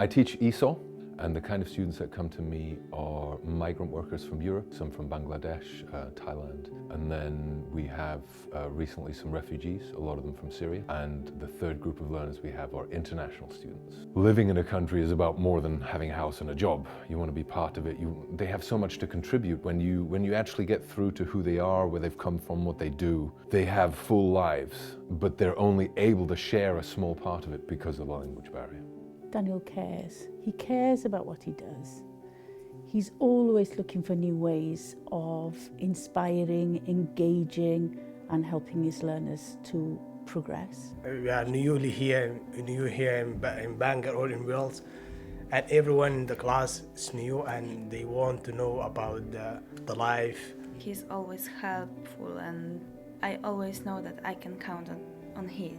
I teach ESOL, and the kind of students that come to me are migrant workers from Europe, some from Bangladesh, Thailand, and then we have recently some refugees, a lot of them from Syria, and the third group of learners we have are international students. Living in a country is about more than having a house and a job. You want to be part of it. They have so much to contribute. When you actually get through to who they are, where they've come from, what they do, they have full lives, but they're only able to share a small part of it because of the language barrier. Daniel cares. He cares about what he does. He's always looking for new ways of inspiring, engaging, and helping his learners to progress. We are new here in Bangor or in Wales, and everyone in the class is new and they want to know about the life. He's always helpful, and I always know that I can count on him.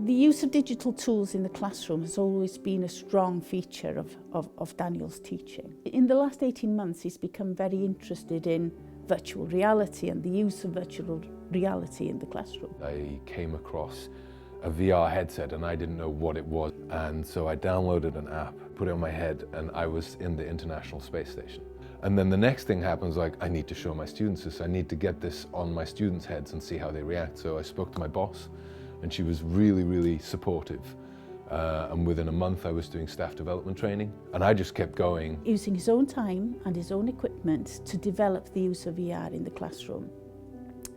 The use of digital tools in the classroom has always been a strong feature of Daniel's teaching. In the last 18 months, he's become very interested in virtual reality and the use of virtual reality in the classroom. I came across a VR headset and I didn't know what it was, and so I downloaded an app, put it on my head, and I was in the International Space Station. And then the next thing happens, like, I need to show my students this. I need to get this on my students' heads and see how they react. So I spoke to my boss, and she was really, really supportive. And within a month I was doing staff development training, and I just kept going. Using his own time and his own equipment to develop the use of VR in the classroom.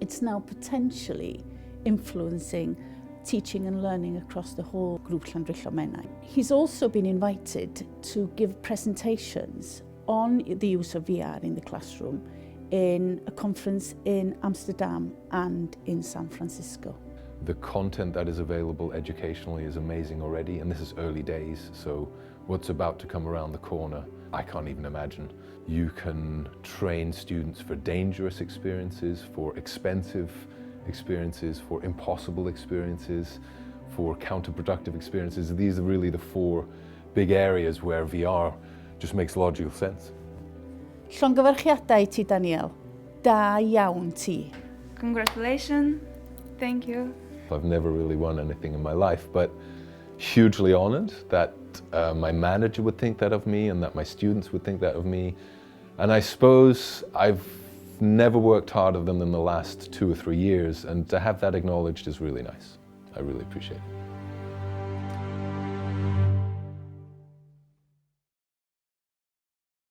It's now potentially influencing teaching and learning across the whole group Llandrillo Menai. He's also been invited to give presentations on the use of VR in the classroom in a conference in Amsterdam and in San Francisco. The content that is available educationally is amazing already, and this is early days, so what's about to come around the corner, I can't even imagine. You can train students for dangerous experiences, for expensive experiences, for impossible experiences, for counterproductive experiences. These are really the four big areas where VR just makes logical sense. Llongyfarchiadau ti, Daniel. Da iawn ti. Congratulations. Thank you. I've never really won anything in my life, but hugely honored that my manager would think that of me and that my students would think that of me. And I suppose I've never worked harder than in the last 2 or 3 years, and to have that acknowledged is really nice. I really appreciate it.